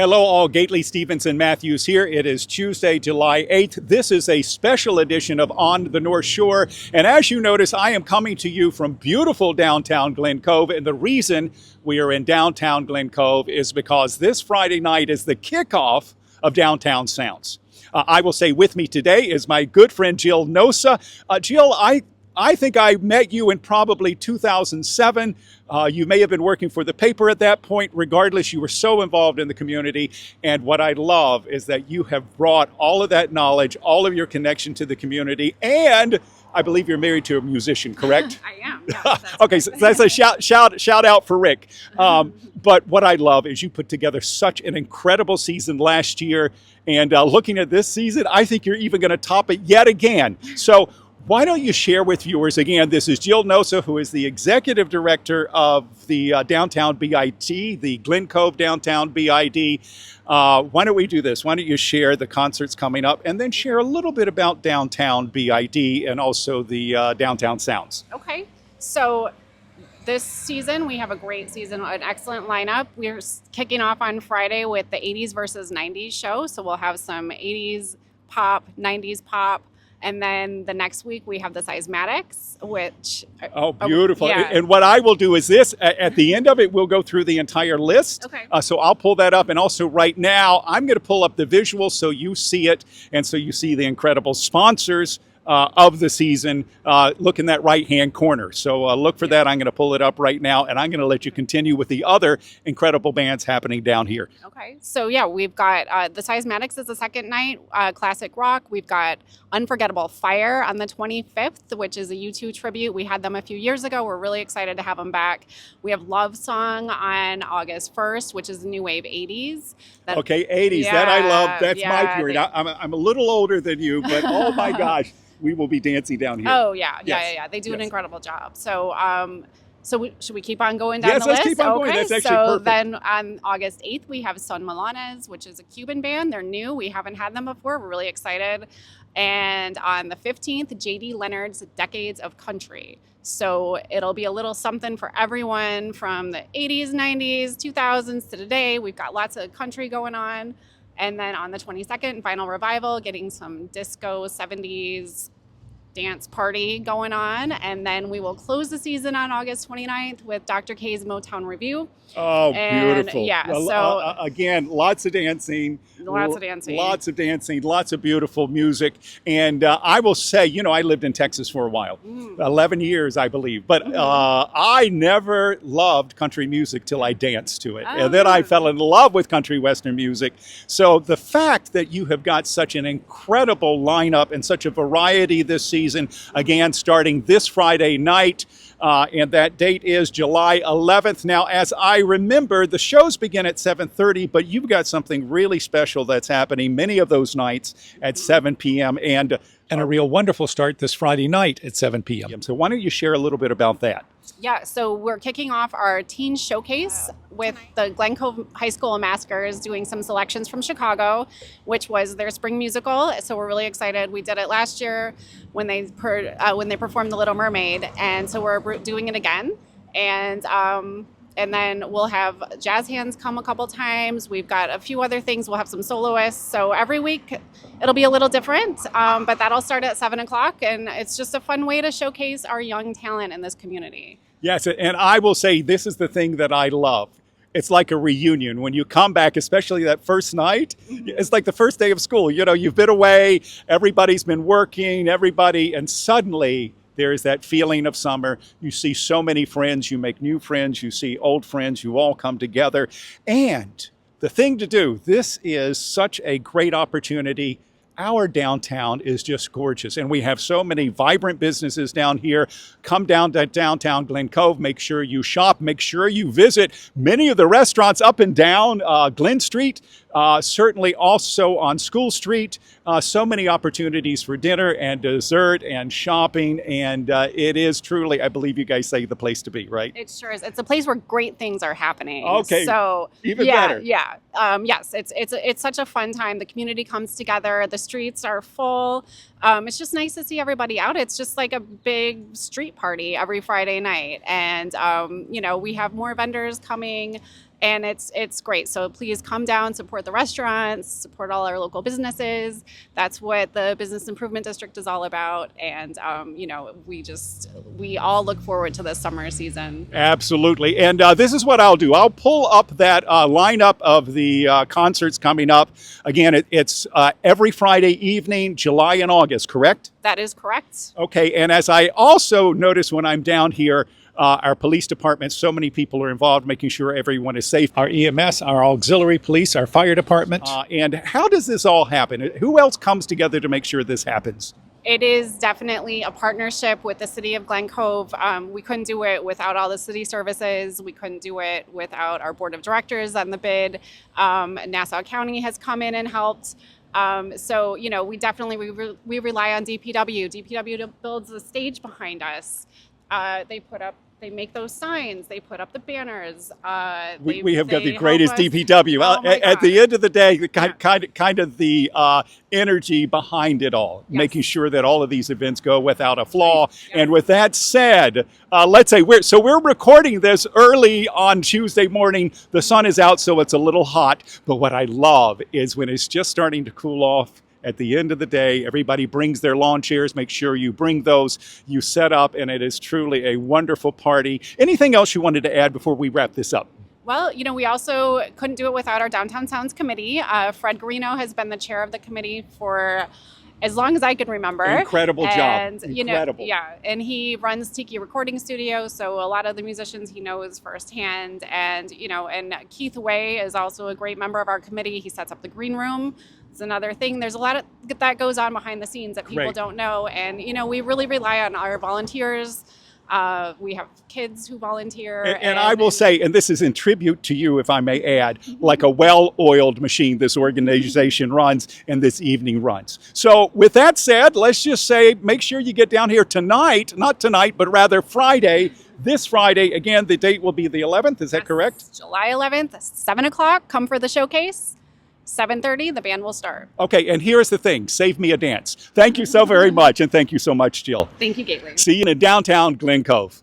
Hello all, Gaitley Stevenson Mathews here. It is Tuesday, July 8th. This is a special edition of On the North Shore. And as you notice, I am coming to you from beautiful downtown Glen Cove. And the reason we are in downtown Glen Cove is because this Friday night is the kickoff of Downtown Sounds. I will say with me today is my good friend Jill Nossa. Jill, I think I met you in probably 2007. You may have been working for the paper at that point. Regardless, you were so involved in the community. And what I love is that you have brought all of that knowledge, all of your connection to the community. And I believe you're married to a musician, correct? I am. Yes, okay, so that's a shout out for Rick. But what I love is you put together such an incredible season last year. And looking at this season, I think you're even going to top it yet again. So why don't you share with viewers again, this is Jill Nossa, who is the executive director of the Downtown BID, the Glen Cove Downtown BID. Why don't we do this? Why don't you share the concerts coming up and then share a little bit about Downtown BID and also the Downtown Sounds. Okay. So this season, we have a great season, an excellent lineup. We're kicking off on Friday with the 80s versus 90s show. So we'll have some 80s pop, 90s pop. And then the next week we have the Seismatics, which... Oh, beautiful. Yeah. And what I will do is this, at the end of it, we'll go through the entire list. Okay. So I'll pull that up. And also right now, I'm going to pull up the visual so you see it. And so you see the incredible sponsors of the season. Look in that right-hand corner. So look for that. I'm going to pull it up right now. And I'm going to let you continue with the other incredible bands happening down here. Okay. So yeah, we've got the Seismatics is the second night, classic rock. We've got Unforgettable Fire on the 25th, which is a U2 tribute. We had them a few years ago. We're really excited to have them back. We have Love Song on August 1st, which is the New Wave 80s. Okay, 80s. Yeah, that I love. That's my yeah, period. I'm a little older than you, but oh my gosh, we will be dancing down here. Oh yeah, Yes. yeah. They do an Yes. incredible job. So should we keep on going down Yes, the let's list? keep on going. Okay, That's actually so perfect. then on August 8th, we have Son Milanes, which is a Cuban band. They're new. We haven't had them before. We're really excited. And on the 15th, J.D. Leonard's Decades of Country. So it'll be a little something for everyone from the 80s, 90s, 2000s to today. We've got lots of country going on. And then on the 22nd, Final Revival, getting some disco 70s dance party going on. And then we will close the season on August 29th with Dr. K's Motown Review. Oh, And, beautiful. yeah, Well, so- again, lots of dancing. Lots of dancing. Lots of dancing, lots of beautiful music. And I will say, I lived in Texas for a while, 11 years, I believe. But I never loved country music till I danced to it. And then I fell in love with country western music. So the fact that you have got such an incredible lineup and such a variety this season, again, starting this Friday night, and that date is July 11th. Now, as I remember, the shows begin at 7:30, but you've got something really special that's happening many of those nights at 7 p.m. and a real wonderful start this Friday night at 7 p.m. So why don't you share a little bit about that? Yeah, so we're kicking off our teen showcase with the Glen Cove High School Masquers doing some selections from Chicago, which was their spring musical. So we're really excited. We did it last year when they performed The Little Mermaid, and so we're doing it again. And then we'll have jazz hands come a couple times. We've got a few other things. We'll have some soloists. So every week it'll be a little different, but that'll start at 7 o'clock. And it's just a fun way to showcase our young talent in this community. Yes, and I will say this is the thing that I love. It's like a reunion. When you come back, especially that first night, it's like the first day of school. You've been away, everybody's been working, and suddenly there is that feeling of summer. You see so many friends, you make new friends, you see old friends, you all come together. And the thing to do, this is such a great opportunity. Our downtown is just gorgeous, and we have so many vibrant businesses down here. Come down to downtown Glen Cove. Make sure you shop. Make sure you visit many of the restaurants up and down Glen Street, certainly also on School Street. So many opportunities for dinner and dessert and shopping, and it is truly, I believe you guys say, the place to be, right? It sure is. It's a place where great things are happening. Okay, so even better. Yeah. Yes, it's such a fun time. The community comes together. The streets are full. It's just nice to see everybody out. It's just like a big street party every Friday night, and we have more vendors coming. and it's great. So please come down, support the restaurants, support all our local businesses. That's what the Business Improvement District is all about. And we all look forward to this summer season. Absolutely. And this is what I'll do. I'll pull up that lineup of the concerts coming up. Again, it's every Friday evening, July and August, correct? That is correct. Okay. And as I also notice when I'm down here, our police department, so many people are involved making sure everyone is safe. Our EMS, our auxiliary police, our fire department. And how does this all happen? Who else comes together to make sure this happens? It is definitely a partnership with the city of Glen Cove. We couldn't do it without all the city services. We couldn't do it without our board of directors on the bid. Nassau County has come in and helped. So, we definitely, we rely on DPW. DPW builds the stage behind us. They make those signs. They put up the banners. We have got the greatest DPW. Oh At the end of the day, kind of the energy behind it all, Yes. making sure that all of these events go without a flaw. Yes. And with that said, let's say we're recording this early on Tuesday morning. The sun is out, so it's a little hot. But what I love is when it's just starting to cool off. At the end of the day, everybody brings their lawn chairs. Make sure you bring those. You set up, and it is truly a wonderful party. Anything else you wanted to add before we wrap this up? Well, we also couldn't do it without our Downtown Sounds Committee. Fred Guarino has been the chair of the committee for as long as I can remember. Incredible job. Incredible. And he runs Tiki Recording Studio, so a lot of the musicians he knows firsthand. And Keith Way is also a great member of our committee. He sets up the green room. It's another thing. There's a lot that goes on behind the scenes that people don't know. And, we really rely on our volunteers. We have kids who volunteer. And I will say, and this is in tribute to you, if I may add, like a well-oiled machine this organization runs and this evening runs. So with that said, let's just say, make sure you get down here tonight, not tonight, but rather Friday, this Friday. Again, the date will be the 11th. Is that correct? July 11th, 7 o'clock. Come for the showcase. 7:30, the band will start. Okay, and here's the thing. Save me a dance. Thank you so very much, and thank you so much, Jill. Thank you, Gaitley. See you in downtown Glen Cove.